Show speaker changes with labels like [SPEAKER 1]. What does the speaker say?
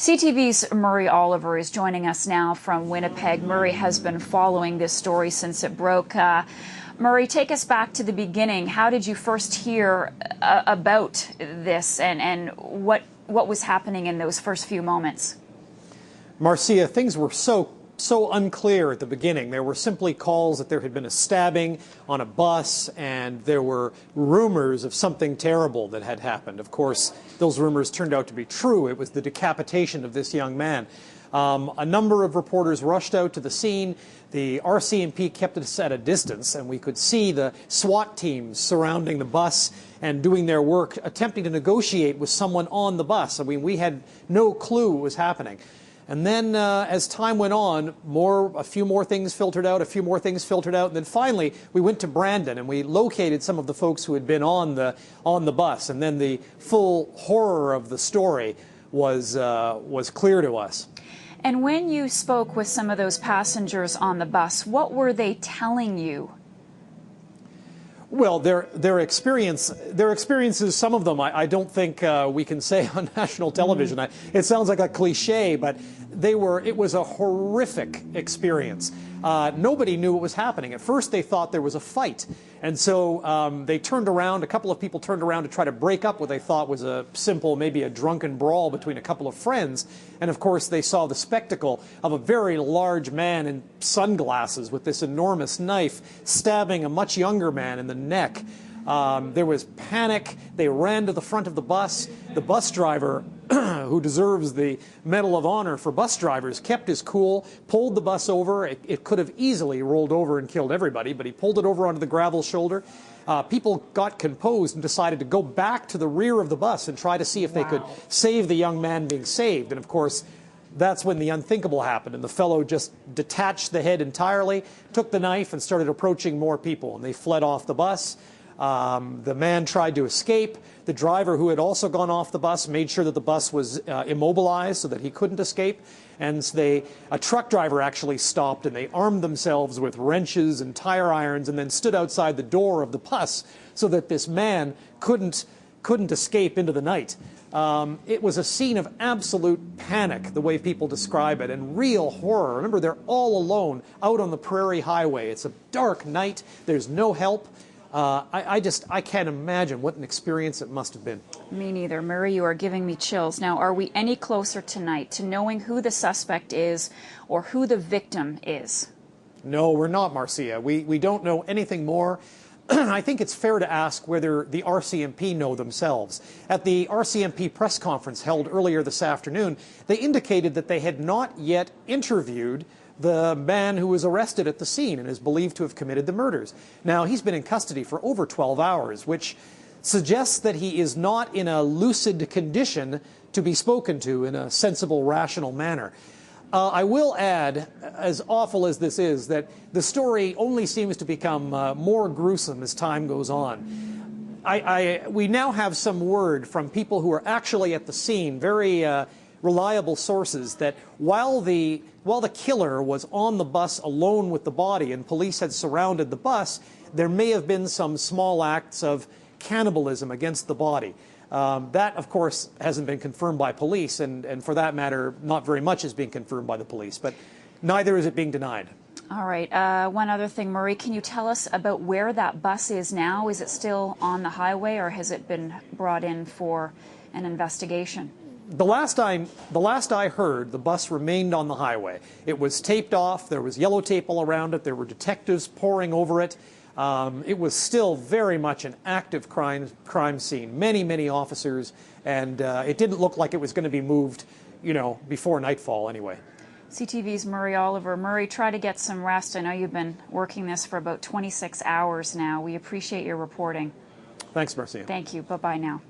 [SPEAKER 1] CTV's Murray Oliver is joining us now from Winnipeg. Murray has been following this story since it broke. Murray, take us back to the beginning. How did you first hear about this, and what was happening in those first few moments?
[SPEAKER 2] Marcia, things were so unclear at the beginning. There were simply calls that there had been a stabbing on a bus, and there were rumors of something terrible that had happened. Of course, those rumors turned out to be true. It was the decapitation of this young man. A number of reporters rushed out to the scene. The RCMP kept us at a distance, and we could see the SWAT teams surrounding the bus and doing their work, attempting to negotiate with someone on the bus. I mean, we had no clue what was happening. And then as time went on, a few more things filtered out, and then finally we went to Brandon and we located some of the folks who had been on the bus. And then the full horror of the story was clear to us.
[SPEAKER 1] And when you spoke with some of those passengers on the bus, what were they telling you?
[SPEAKER 2] Well, their experiences, some of them I don't think we can say on national television. It sounds like a cliche, but it was a horrific experience. Nobody knew what was happening. At first they thought there was a fight, and so they turned around. A couple of people turned around to try to break up what they thought was a simple, maybe a drunken brawl between a couple of friends. And of course they saw the spectacle of a very large man in sunglasses with this enormous knife stabbing a much younger man in the neck. There was panic. They ran to the front of the bus. The bus driver, who deserves the Medal of Honor for bus drivers, kept his cool, pulled the bus over. It could have easily rolled over and killed everybody, but he pulled it over onto the gravel shoulder. People got composed and decided to go back to the rear of the bus and try to see if they could save the young man being saved. And of course, that's when the unthinkable happened, and the fellow just detached the head entirely, took the knife, and started approaching more people, and they fled off the bus. The man tried to escape. The driver, who had also gone off the bus, made sure that the bus was immobilized so that he couldn't escape. And a truck driver actually stopped, and they armed themselves with wrenches and tire irons and then stood outside the door of the bus so that this man couldn't escape into the night. It was a scene of absolute panic, the way people describe it, and real horror. Remember, they're all alone out on the prairie highway. It's a dark night. There's no help. I can't imagine what an experience it must have been.
[SPEAKER 1] Me neither. Murray, you are giving me chills. Now, are we any closer tonight to knowing who the suspect is or who the victim is?
[SPEAKER 2] No, we're not, Marcia. We don't know anything more. I think it's fair to ask whether the RCMP know themselves. At the RCMP press conference held earlier this afternoon, they indicated that they had not yet interviewed the man who was arrested at the scene and is believed to have committed the murders. Now, he's been in custody for over 12 hours, which suggests that he is not in a lucid condition to be spoken to in a sensible, rational manner. I will add, as awful as this is, that the story only seems to become more gruesome as time goes on. We now have some word from people who are actually at the scene, very reliable sources, that while the killer was on the bus alone with the body and police had surrounded the bus, there may have been some small acts of cannibalism against the body. That, of course, hasn't been confirmed by police, and for that matter, not very much is being confirmed by the police, but neither is it being denied.
[SPEAKER 1] All right. One other thing, Murray, can you tell us about where that bus is now? Is it still on the highway, or has it been brought in for an investigation?
[SPEAKER 2] The last I heard, the bus remained on the highway. It was taped off. There was yellow tape all around it. There were detectives poring over it. It was still very much an active crime scene. Many officers, and it didn't look like it was going to be moved, before nightfall anyway.
[SPEAKER 1] CTV's Murray Oliver. Murray, try to get some rest. I know you've been working this for about 26 hours now. We appreciate your reporting.
[SPEAKER 2] Thanks, Marcia.
[SPEAKER 1] Thank you. Bye-bye now.